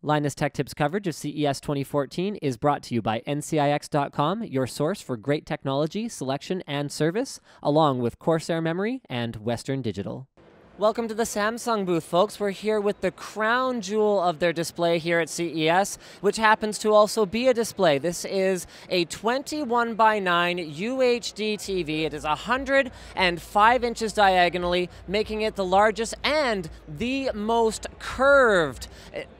Linus Tech Tips coverage of CES 2014 is brought to you by NCIX.com, your source for great technology, selection, and service, along with Corsair Memory and Western Digital. Welcome to the Samsung booth, folks. We're here with the crown jewel of their display here at CES, which happens to also be a display. This is a 21:9 UHD TV. It is 105 inches diagonally, making it the largest and the most curved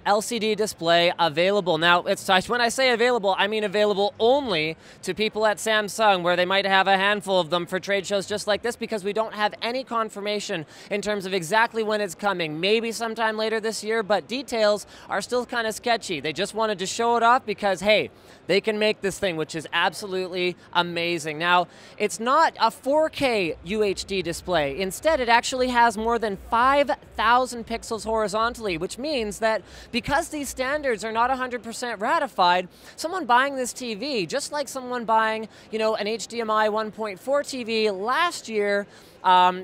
LCD display available. Now, when I say available, I mean available only to people at Samsung, where they might have a handful of them for trade shows just like this, because we don't have any confirmation in terms of exactly when it's coming. Maybe sometime later this year, but details are still kind of sketchy. They just wanted to show it off because, hey, they can make this thing, which is absolutely amazing. Now, it's not a 4K UHD display. Instead, it actually has more than 5,000 pixels horizontally, which means that because these standards are not 100% ratified, someone buying this TV, just like someone buying, an HDMI 1.4 TV last year,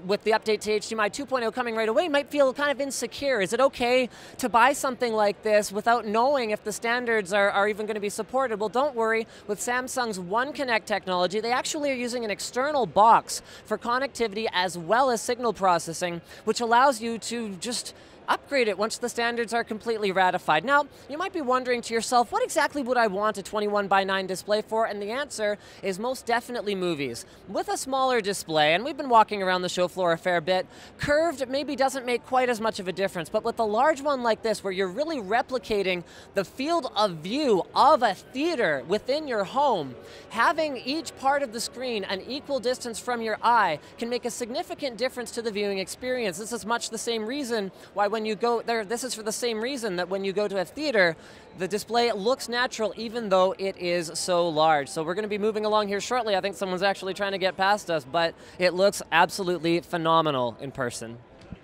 with the update to HDMI 2.0 coming right away, might feel kind of insecure. Is it okay to buy something like this without knowing if the standards are even going to be supported? Well, don't worry. With Samsung's One Connect technology, they actually are using an external box for connectivity as well as signal processing, which allows you to just upgrade it once the standards are completely ratified. Now, you might be wondering to yourself, what exactly would I want a 21:9 display for? And the answer is most definitely movies. With a smaller display, and we've been walking around the show floor a fair bit, curved maybe doesn't make quite as much of a difference, but with a large one like this, where you're really replicating the field of view of a theater within your home, having each part of the screen an equal distance from your eye can make a significant difference to the viewing experience. This is much the same reason why when you go there, this is for the same reason that when you go to a theater, the display looks natural even though it is so large. So we're going to be moving along here shortly. I think someone's actually trying to get past us, but it looks absolutely phenomenal in person.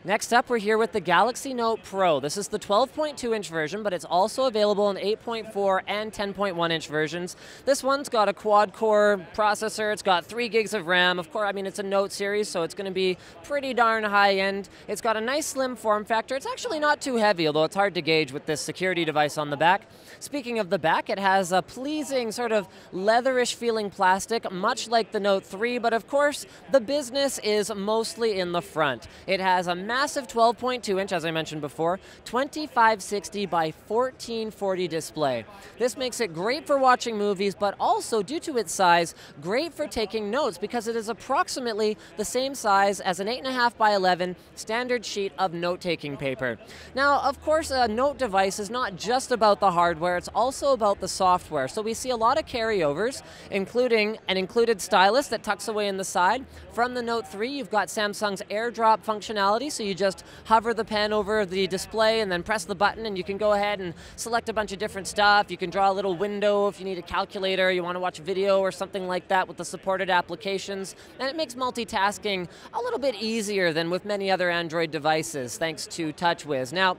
Next up, we're here with the Galaxy Note Pro. This is the 12.2-inch version, but it's also available in 8.4 and 10.1-inch versions. This one's got a quad-core processor. It's got 3 gigs of RAM. Of course, it's a Note series, so it's going to be pretty darn high-end. It's got a nice slim form factor. It's actually not too heavy, although it's hard to gauge with this security device on the back. Speaking of the back, it has a pleasing sort of leatherish feeling plastic, much like the Note 3, but of course, the business is mostly in the front. It has a massive 12.2-inch, as I mentioned before, 2560 by 1440 display. This makes it great for watching movies, but also, due to its size, great for taking notes, because it is approximately the same size as an 8.5 by 11 standard sheet of note-taking paper. Now, of course, a Note device is not just about the hardware, it's also about the software. So we see a lot of carryovers, including an included stylus that tucks away in the side. From the Note 3, you've got Samsung's AirDrop functionality, so you just hover the pen over the display and then press the button, and you can go ahead and select a bunch of different stuff. You can draw a little window if you need a calculator, you want to watch video or something like that with the supported applications, and it makes multitasking a little bit easier than with many other Android devices, thanks to TouchWiz. Now,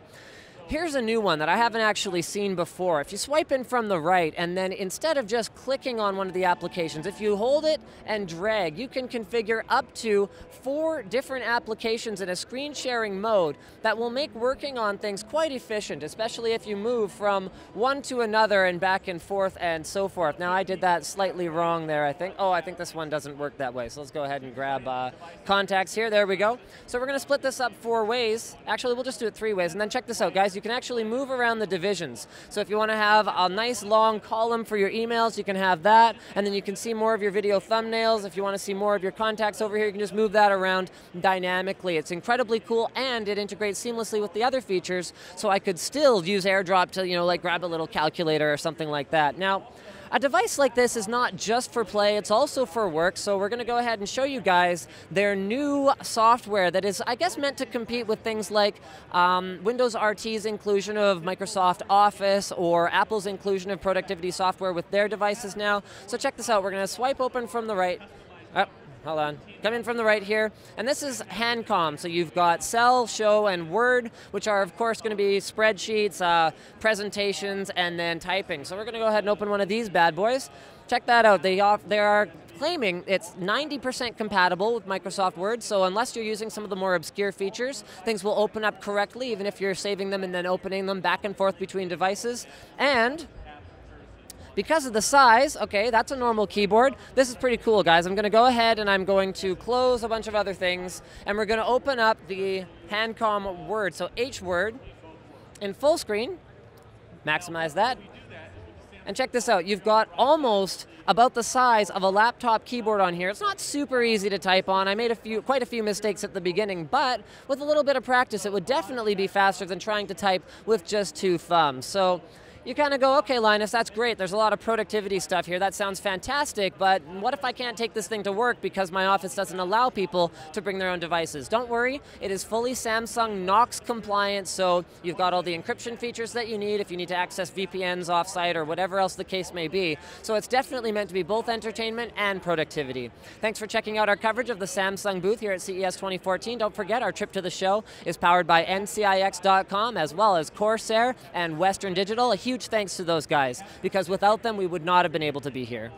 here's a new one that I haven't actually seen before. If you swipe in from the right, and then instead of just clicking on one of the applications, if you hold it and drag, you can configure up to 4 different applications in a screen sharing mode that will make working on things quite efficient, especially if you move from one to another and back and forth and so forth. Now, I did that slightly wrong there, I think. Oh, I think this one doesn't work that way. So let's go ahead and grab contacts here. There we go. So we're going to split this up 4 ways. Actually, we'll just do it 3 ways. And then check this out, guys. You can actually move around the divisions. So if you want to have a nice long column for your emails, you can have that, and then you can see more of your video thumbnails. If you want to see more of your contacts over here, you can just move that around dynamically. It's incredibly cool, and it integrates seamlessly with the other features, so I could still use AirDrop to, like grab a little calculator or something like that. Now, a device like this is not just for play, it's also for work, so we're going to go ahead and show you guys their new software that is, I guess, meant to compete with things like Windows RT's inclusion of Microsoft Office or Apple's inclusion of productivity software with their devices now. So check this out, we're going to swipe open from the right. Hold on. Come in from the right here. And this is HandCom. So you've got Cell, Show, and Word, which are, of course, going to be spreadsheets, presentations, and then typing. So we're going to go ahead and open one of these bad boys. Check that out. They are claiming it's 90% compatible with Microsoft Word, so unless you're using some of the more obscure features, things will open up correctly, even if you're saving them and then opening them back and forth between devices. And because of the size, okay, that's a normal keyboard. This is pretty cool, guys. I'm going to go ahead and I'm going to close a bunch of other things, and we're going to open up the Handcom Word, so H Word, in full screen. Maximize that. And check this out. You've got almost about the size of a laptop keyboard on here. It's not super easy to type on. I made quite a few mistakes at the beginning, but with a little bit of practice, it would definitely be faster than trying to type with just 2 thumbs. So you kind of go, okay, Linus, that's great. There's a lot of productivity stuff here. That sounds fantastic, but what if I can't take this thing to work because my office doesn't allow people to bring their own devices? Don't worry, it is fully Samsung Knox compliant, so you've got all the encryption features that you need if you need to access VPNs offsite or whatever else the case may be. So it's definitely meant to be both entertainment and productivity. Thanks for checking out our coverage of the Samsung booth here at CES 2014. Don't forget, our trip to the show is powered by NCIX.com as well as Corsair and Western Digital. A huge thanks to those guys, because without them, we would not have been able to be here.